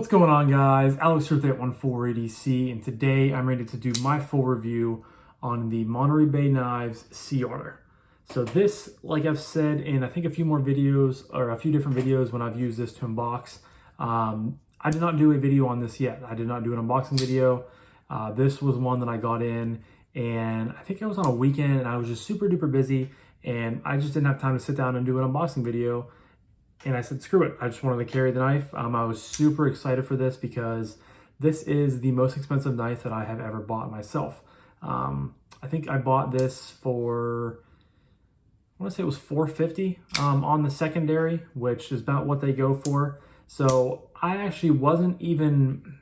going on, guys? Alex here with 81480C, and today I'm ready to do my full review on the Monterey Bay Knives Sea Otter. So this, like I've said in I think a few more videos, or a few different videos when I've used this to unbox, I did not do a video on this yet. I did not do an unboxing video. This was one that I got in, and I think it was on a weekend, and I was just super duper busy, and I just didn't have time to sit down and do an unboxing video. And I said, screw it. I just wanted to carry the knife. I was super excited for this because this is the most expensive knife that I have ever bought myself. I think I bought this for, I want to say it was $450 on the secondary, which is about what they go for. So I actually wasn't even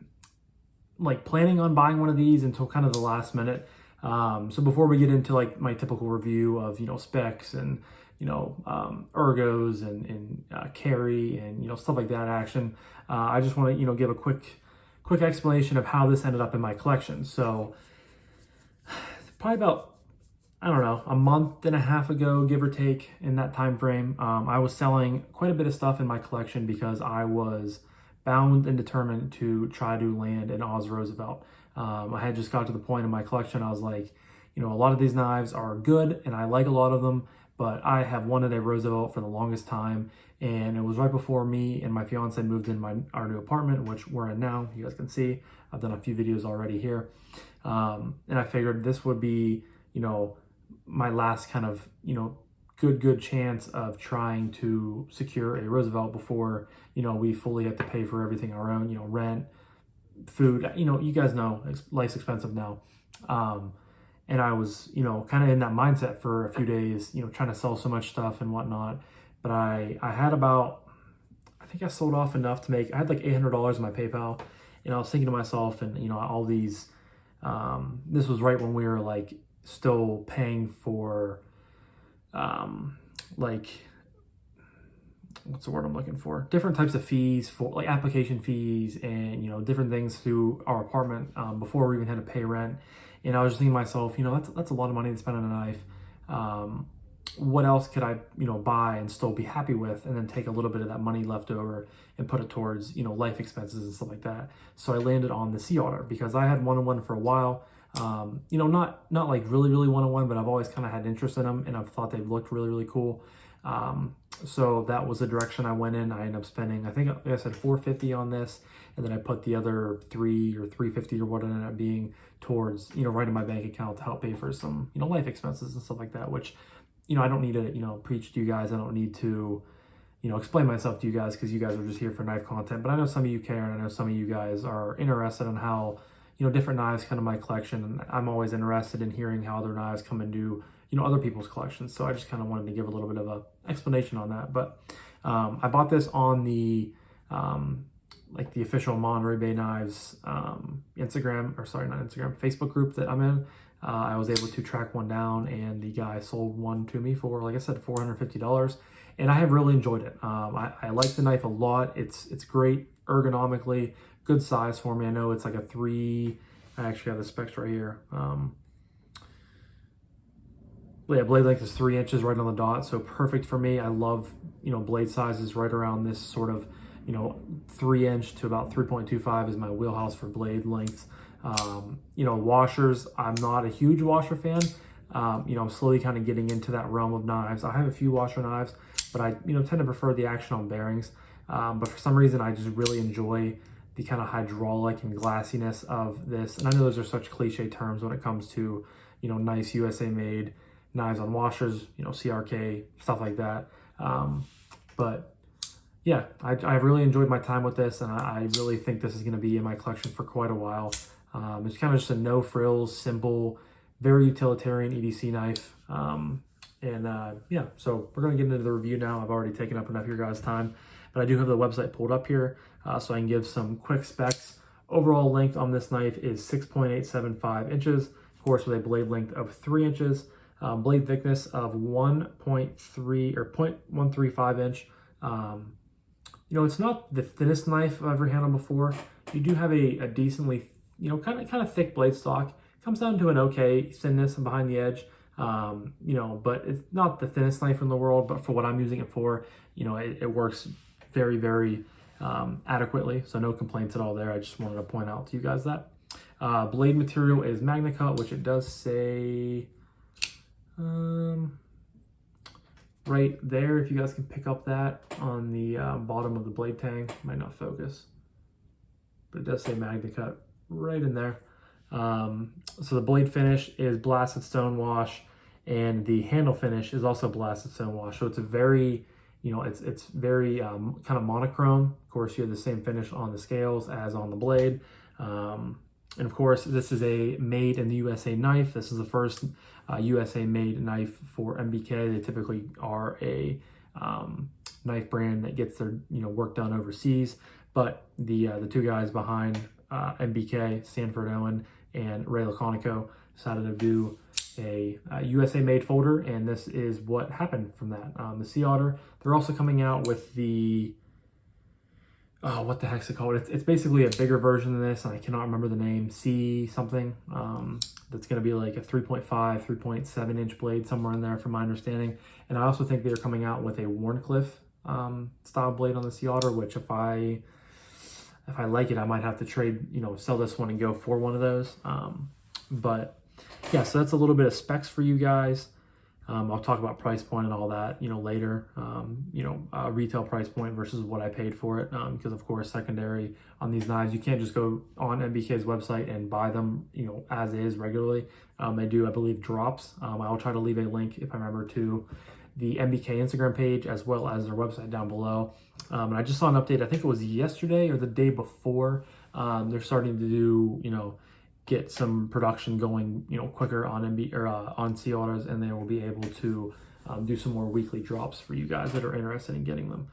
like planning on buying one of these until kind of the last minute. So before we get into like my typical review of, specs and, ergos and carry and, stuff like that action, I just want to, give a quick explanation of how this ended up in my collection. So probably about, I don't know, a month and a half ago, give or take, in that time frame, I was selling quite a bit of stuff in my collection because I was bound and determined to try to land an Oz Roosevelt. I had just got to the point in my collection, I was like, a lot of these knives are good and I like a lot of them, but I have wanted a Roosevelt for the longest time. And it was right before me and my fiance moved in our new apartment, which we're in now. You guys can see, I've done a few videos already here. And I figured this would be, my last kind of, good chance of trying to secure a Roosevelt before, we fully have to pay for everything our own, rent, food, you guys know life's expensive now. And I was, kind of in that mindset for a few days, trying to sell so much stuff and whatnot. But I had about, I think I sold off enough to make, I had like $800 in my PayPal. And I was thinking to myself, and, all these, this was right when we were like still paying for, like, what's the word I'm looking for? Different types of fees for like application fees and, different things through our apartment before we even had to pay rent. And I was just thinking to myself, that's a lot of money to spend on a knife. What else could I, buy and still be happy with, and then take a little bit of that money left over and put it towards, life expenses and stuff like that. So I landed on the Sea Otter because I had one-on-one for a while. Not like really one-on-one, but I've always kind of had interest in them, and I've thought they've looked really cool. So that was the direction I went in. I ended up spending, I think, like I said, $450 on this, and then I put the other $300 or $350 or what it ended up being towards, right in my bank account to help pay for some, life expenses and stuff like that, which, I don't need to, preach to you guys. I don't need to, explain myself to you guys because you guys are just here for knife content. But I know some of you care, and I know some of you guys are interested in how, different knives come to my collection. And I'm always interested in hearing how other knives come into, other people's collections. So I just kind of wanted to give a little bit of a explanation on that. But I bought this on the, like the official Monterey Bay Knives Facebook group that I'm in. I was able to track one down, and the guy sold one to me for, like I said, $450. And I have really enjoyed it. I like the knife a lot. It's great ergonomically, good size for me. I know it's like a 3, I actually have the specs right here. Yeah, blade length is 3 inches right on the dot, so perfect for me. I love, blade sizes right around this sort of, 3 inch to about 3.25 is my wheelhouse for blade lengths. Washers, I'm not a huge washer fan. I'm slowly kind of getting into that realm of knives. I have a few washer knives, but I, tend to prefer the action on bearings. But for some reason, I just really enjoy the kind of hydraulic and glassiness of this. And I know those are such cliche terms when it comes to, nice USA made knives on washers, CRK, stuff like that. But yeah, I've really enjoyed my time with this, and I really think this is going to be in my collection for quite a while. It's kind of just a no frills, simple, very utilitarian EDC knife. Yeah, so we're going to get into the review now. I've already taken up enough of your guys' time, but I do have the website pulled up here so I can give some quick specs. Overall length on this knife is 6.875 inches, of course, with a blade length of 3 inches, blade thickness of 1.3 or 0.135 inch. It's not the thinnest knife I've ever handled before. You do have a decently, kind of thick blade stock. Comes down to an okay thinness behind the edge. But it's not the thinnest knife in the world, but for what I'm using it for, it works very adequately, so no complaints at all there. I just wanted to point out to you guys that. Blade material is Magna Cut, which it does say right there, if you guys can pick up that on the bottom of the blade tang. Might not focus, but it does say Magna Cut right in there. So the blade finish is blasted stone wash, and the handle finish is also blasted stone wash. So it's a very, it's very kind of monochrome. Of course, you have the same finish on the scales as on the blade. And of course, this is a made in the USA knife. This is the first USA made knife for MBK. They typically are a knife brand that gets their work done overseas. But the two guys behind MBK, Sanford Owen and Ray Laconico, decided to do a USA made folder, and this is what happened from that. The Sea Otter. They're also coming out with the what the heck's it called? It's basically a bigger version of this, and I cannot remember the name. C something. That's going to be like a 3.5, 3.7 inch blade, somewhere in there from my understanding. And I also think they're coming out with a Warncliffe style blade on the Sea Otter, which if I like it, I might have to trade, sell this one and go for one of those. But yeah, so that's a little bit of specs for you guys. I'll talk about price point and all that, later, retail price point versus what I paid for it. Because of course, secondary on these knives, you can't just go on MBK's website and buy them, as is regularly. They do, I believe, drops. I'll try to leave a link, if I remember, to the MBK Instagram page as well as their website down below. And I just saw an update, I think it was yesterday or the day before. They're starting to do, get some production going, quicker on on Sea Otters, and they will be able to do some more weekly drops for you guys that are interested in getting them.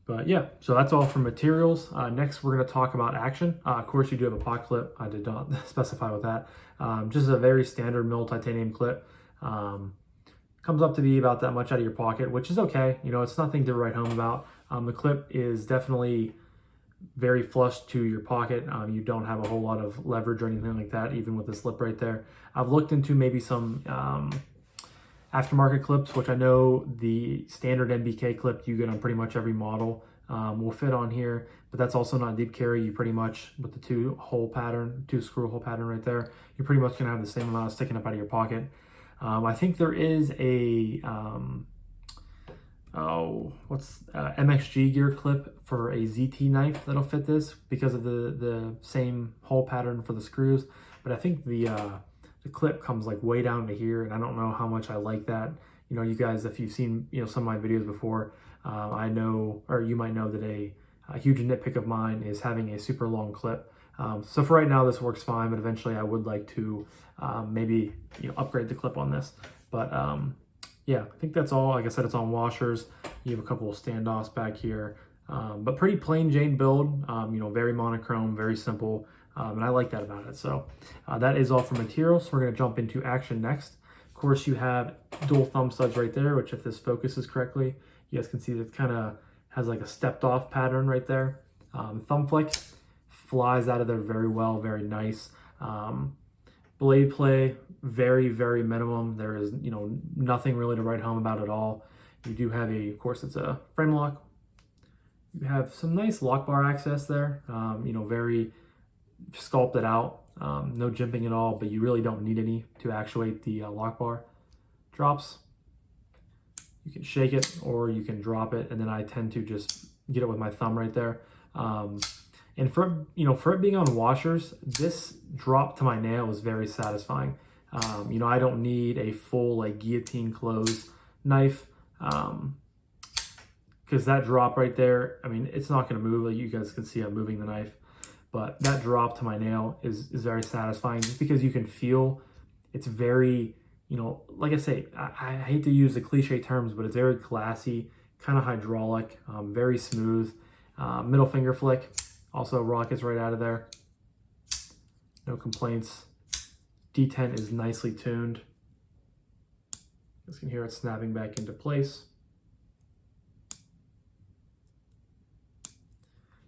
But yeah, so that's all for materials. Next, we're going to talk about action. Of course, you do have a pot clip. I did not specify with that. Just a very standard mill titanium clip. Comes up to be about that much out of your pocket, which is okay. It's nothing to write home about. The clip is definitely very flush to your pocket. You don't have a whole lot of leverage or anything like that, even with the slip right there. I've looked into maybe some aftermarket clips, which I know the standard MBK clip you get on pretty much every model will fit on here, but that's also not deep carry. You pretty much, with the two screw hole pattern right there, you're pretty much gonna have the same amount sticking up out of your pocket. I think there is a MXG gear clip for a ZT knife that'll fit this because of the same hole pattern for the screws. But I think the clip comes like way down to here, and I don't know how much I like that. You guys, if you've seen some of my videos before, I know, or you might know, that a huge nitpick of mine is having a super long clip. So for right now, this works fine, but eventually I would like to maybe upgrade the clip on this. But yeah, I think that's all. Like I said, it's on washers. You have a couple of standoffs back here, but pretty plain Jane build. Very monochrome, very simple, and I like that about it. So that is all for materials. So we're going to jump into action next. Of course, you have dual thumb studs right there, which if this focuses correctly, you guys can see that it kind of has like a stepped off pattern right there. Thumb flick flies out of there very well, very nice. Blade play, very, very minimum. There is, nothing really to write home about at all. You do have of course, it's a frame lock. You have some nice lock bar access there, very sculpted out, no jimping at all, but you really don't need any to actuate the lock bar. Drops, you can shake it or you can drop it, and then I tend to just get it with my thumb right there. And for it being on washers, this drop to my nail is very satisfying. I don't need a full like guillotine close knife, because that drop right there, it's not going to move. Like you guys can see, I'm moving the knife, but that drop to my nail is very satisfying, just because you can feel it's very, like I say, I hate to use the cliche terms, but it's very glassy, kind of hydraulic, very smooth. Middle finger flick. Also rockets right out of there. No complaints. D10 is nicely tuned. You guys can hear it snapping back into place.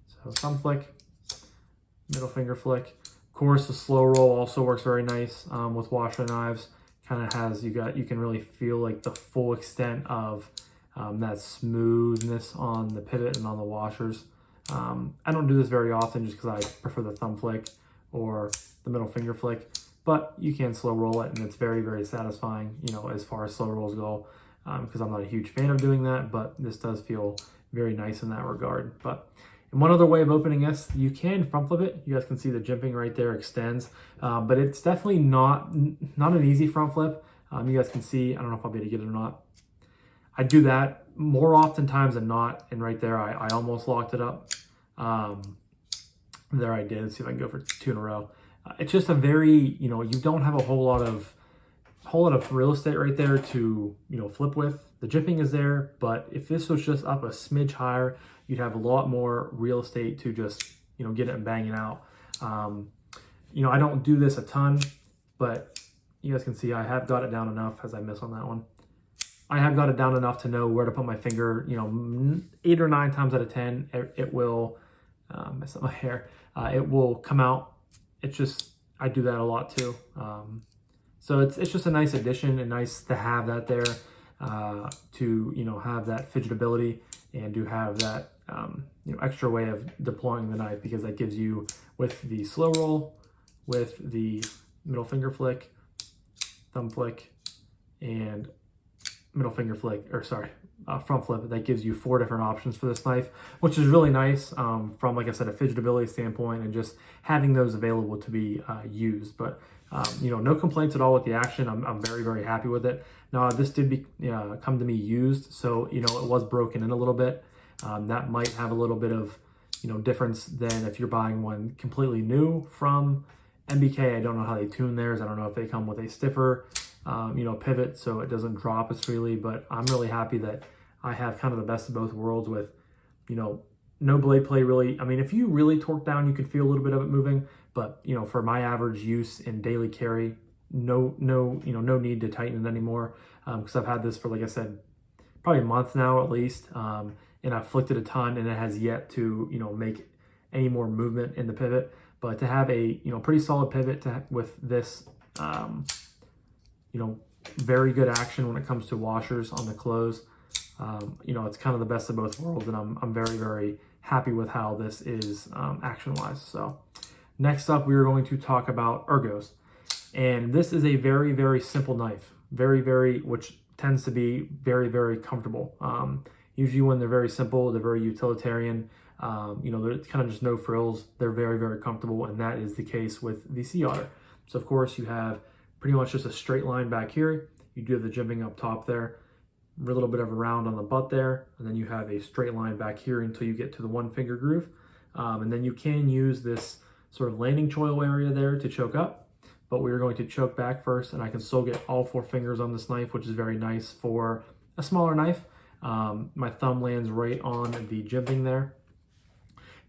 So thumb flick, middle finger flick. Of course, the slow roll also works very nice with washer knives. Kind of has, you can really feel like the full extent of that smoothness on the pivot and on the washers. I don't do this very often just because I prefer the thumb flick or the middle finger flick, but you can slow roll it, and it's very, very satisfying, you know, as far as slow rolls go, because I'm not a huge fan of doing that, but this does feel very nice in that regard. But and one other way of opening this, you can front flip it. You guys can see the jimping right there extends, but it's definitely not an easy front flip. You guys can see, I don't know if I'll be able to get it or not. I do that more oftentimes than not, and right there I almost locked it up. There I did. Let's see if I can go for 2 in a row. It's just a very, you know, you don't have a whole lot of real estate right there to, you know, flip with. The jimping is there, but if this was just up a smidge higher, you'd have a lot more real estate to just, you know, get it and bang it out. You know, I don't do this a ton, but you guys can see I have got it down enough, as I miss on that one. I have got it down enough to know where to put my finger, you know, 8 or 9 times out of 10, it will, mess up my hair. It will come out. It's just, I do that a lot too. So it's just a nice addition and nice to have that there, to, you know, have that fidgetability and to have that, you know, extra way of deploying the knife, because that gives you, with the slow roll, with the middle finger flick, thumb flick, and middle finger flick, or sorry, front flip, that gives you 4 different options for this knife, which is really nice, from, like I said, a fidgetability standpoint, and just having those available to be used. But you know, no complaints at all with the action. I'm very, very happy with it. Now, this did come to me used, so, you know, it was broken in a little bit. That might have a little bit of, you know, difference than if you're buying one completely new from MBK. I don't know how they tune theirs. I don't know if they come with a stiffer, you know, pivot so it doesn't drop as freely, but I'm really happy that I have kind of the best of both worlds with, you know, no blade play really. I mean, if you really torque down, you can feel a little bit of it moving, but, you know, for my average use in daily carry, no need to tighten it anymore, because I've had this for, like I said, probably a month now at least, and I've flicked it a ton, and it has yet to, you know, make any more movement in the pivot. But to have a, you know, pretty solid pivot with this, you know, very good action when it comes to washers on the close, you know, it's kind of the best of both worlds, and I'm very, very happy with how this is action-wise. So next up, we are going to talk about Ergos. And this is a very, very simple knife, which tends to be very, very comfortable. Usually when they're very simple, they're very utilitarian, you know, there's kind of just no frills. They're very, very comfortable, and that is the case with the Sea Otter. So of course you have pretty much just a straight line back here. You do have the jimping up top there, a little bit of a round on the butt there, and then you have a straight line back here until you get to the 1 finger groove. And then you can use this sort of landing choil area there to choke up, but we're going to choke back first, and I can still get all 4 fingers on this knife, which is very nice for a smaller knife. My thumb lands right on the jimping there.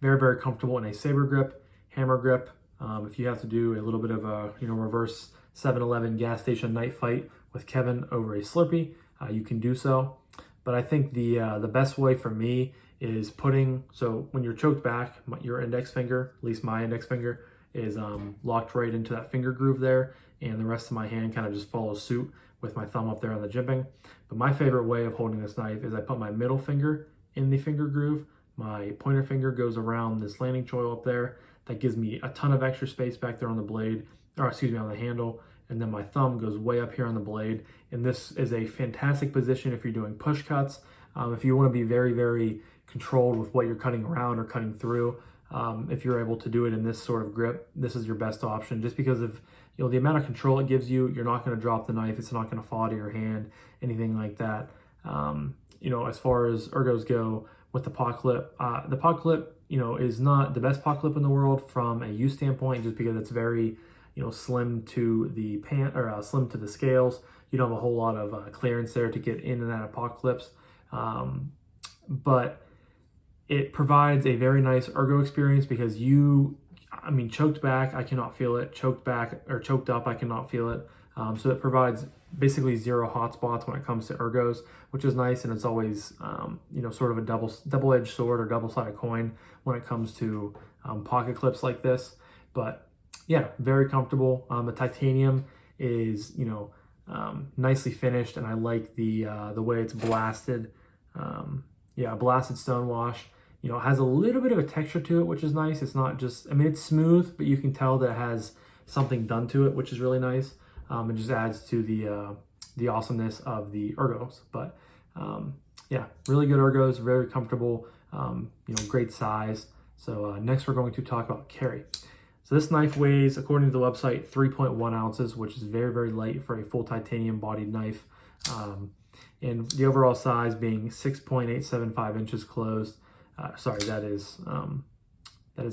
Very, very comfortable in a saber grip, hammer grip. If you have to do a little bit of a, you know, reverse 7-Eleven gas station night fight with Kevin over a Slurpee, you can do so. But I think the best way for me is putting, so when you're choked back, your index finger, at least my index finger, is locked right into that finger groove there, and the rest of my hand kind of just follows suit with my thumb up there on the jimping. But my favorite way of holding this knife is I put my middle finger in the finger groove, my pointer finger goes around this landing choil up there. That gives me a ton of extra space back there on the blade, or excuse me, on the handle, and then my thumb goes way up here on the blade. And this is a fantastic position if you're doing push cuts, if you want to be very, very controlled with what you're cutting around or cutting through. If you're able to do it in this sort of grip, this is your best option, just because of, you know, the amount of control it gives you. You're not going to drop the knife, it's not going to fall out of your hand, anything like that. You know, as far as ergos go with the paw clip, you know, is not the best paw clip in the world from a use standpoint, just because it's very, you know, slim to the pant, or slim to the scales. You don't have a whole lot of clearance there to get in and out of paw clips, but it provides a very nice ergo experience, because I mean, choked back, I cannot feel it. Choked back or choked up, I cannot feel it. So it provides basically 0 hot spots when it comes to ergos, which is nice. And it's always, you know, sort of a double-edged sword or double-sided coin when it comes to pocket clips like this. But yeah, very comfortable. The titanium is, you know, nicely finished, and I like the way it's blasted yeah, a blasted stone wash. You know, it has a little bit of a texture to it, which is nice. It's not just, I mean, it's smooth, but you can tell that it has something done to it, which is really nice. It just adds to the awesomeness of the Ergos. But yeah, really good Ergos, very comfortable, you know, great size. So next we're going to talk about carry. So this knife weighs, according to the website, 3.1 ounces, which is very, very light for a full titanium bodied knife. And the overall size being 6.875 inches closed. Sorry, that is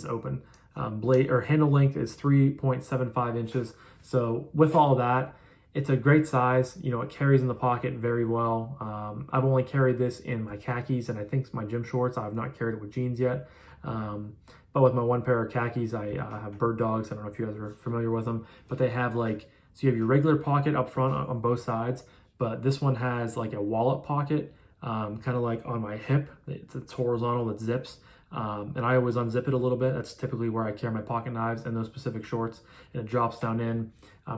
open. Blade or handle length is 3.75 inches. So with all that, it's a great size. You know, it carries in the pocket very well. I've only carried this in my khakis and I think my gym shorts. I have not carried it with jeans yet. But with my one pair of khakis, I have Bird Dogs. I don't know if you guys are familiar with them, but they have like, so you have your regular pocket up front on both sides, but this one has like a wallet pocket, kind of like on my hip. It's horizontal, it zips. And I always unzip it a little bit. That's typically where I carry my pocket knives and those specific shorts, and it drops down in.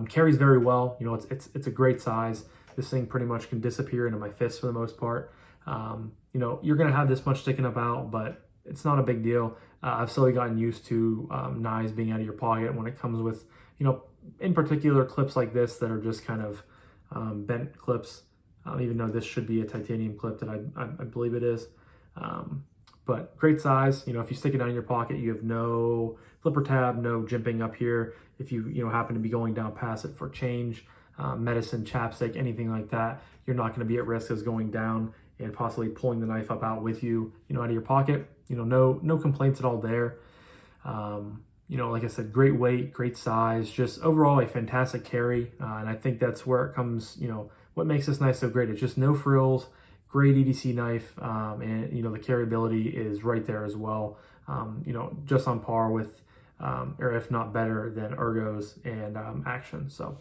Carries very well. You know, it's a great size. This thing pretty much can disappear into my fist for the most part. You know, you're gonna have this much sticking up out, but it's not a big deal. I've slowly gotten used to knives being out of your pocket when it comes with, you know, in particular clips like this that are just kind of bent clips, even though this should be a titanium clip that I believe it is. But great size. You know, if you stick it down in your pocket, you have no flipper tab, no jimping up here. If you know, happen to be going down past it for change, medicine, chapstick, anything like that, you're not going to be at risk of going down and possibly pulling the knife up out with you, you know, out of your pocket. You know, no complaints at all there. You know, like I said, great weight, great size, just overall a fantastic carry. And I think that's where it comes, you know, what makes this knife so great. It's just no frills, great EDC knife. And, you know, the carryability is right there as well. You know, just on par with, or if not better than Ergos and Action. So,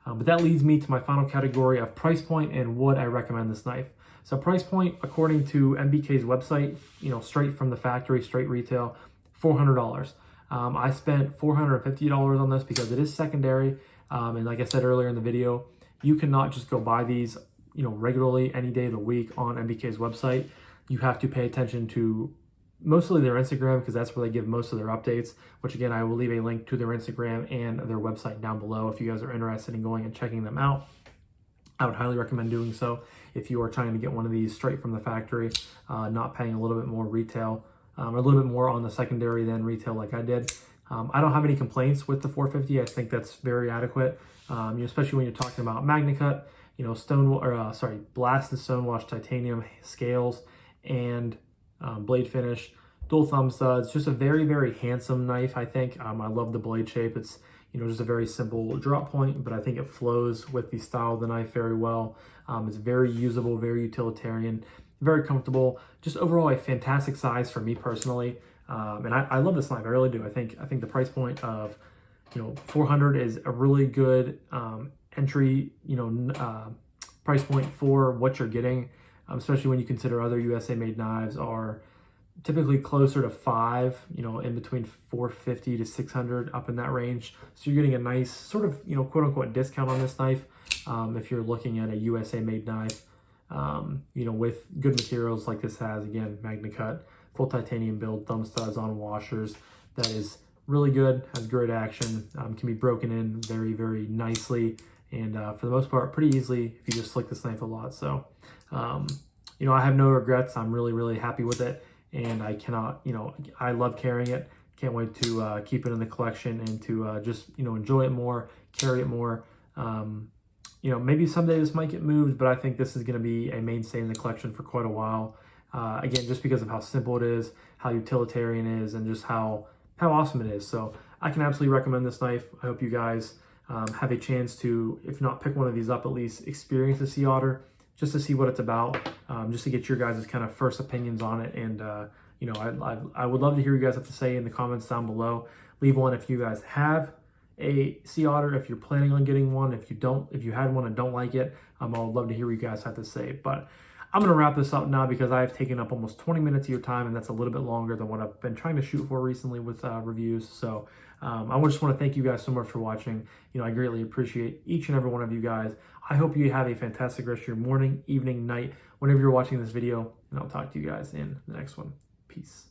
but that leads me to my final category of price point and would I recommend this knife. So price point, according to MBK's website, you know, straight from the factory, straight retail, $400. I spent $450 on this because it is secondary. And like I said earlier in the video, you cannot just go buy these, you know, regularly any day of the week on MBK's website. You have to pay attention to mostly their Instagram because that's where they give most of their updates, which again, I will leave a link to their Instagram and their website down below if you guys are interested in going and checking them out. I would highly recommend doing so if you are trying to get one of these straight from the factory, not paying a little bit more retail, or a little bit more on the secondary than retail like I did. I don't have any complaints with the 450. I think that's very adequate, you know, especially when you're talking about MagnaCut, you know, blasted stonewash titanium scales and blade finish, dual thumb studs, just a very, very handsome knife, I think. I love the blade shape. It's, you know, just a very simple drop point, but I think it flows with the style of the knife very well. It's very usable, very utilitarian, very comfortable, just overall a fantastic size for me personally. And I love this knife, I really do. I think the price point of, you know, $400 is a really good entry, you know, price point for what you're getting, especially when you consider other USA made knives are typically closer to $500, you know, in between $450 to $600, up in that range. So you're getting a nice sort of, you know, quote unquote discount on this knife if you're looking at a USA made knife, you know, with good materials like this has, again, MagnaCut, full titanium build, thumb studs on washers. That is really good, has great action, can be broken in very, very nicely, and for the most part, pretty easily if you just slick this knife a lot. So, you know, I have no regrets. I'm really, really happy with it. And I cannot, you know, I love carrying it. Can't wait to keep it in the collection and to just, you know, enjoy it more, carry it more. You know, maybe someday this might get moved, but I think this is going to be a mainstay in the collection for quite a while. Again, just because of how simple it is, how utilitarian it is, and just how awesome it is. So I can absolutely recommend this knife. I hope you guys have a chance to, if not pick one of these up, at least experience the Sea Otter, just to see what it's about, just to get your guys' kind of first opinions on it. And, you know, I would love to hear you guys have to say in the comments down below. Leave one if you guys have a Sea Otter, if you're planning on getting one, if you had one and don't like it, I would love to hear what you guys have to say. But I'm going to wrap this up now because I've taken up almost 20 minutes of your time, and that's a little bit longer than what I've been trying to shoot for recently with reviews. So I just want to thank you guys so much for watching. I greatly appreciate each and every one of you guys. I hope you have a fantastic rest of your morning, evening, night, whenever you're watching this video, and I'll talk to you guys in the next one. Peace.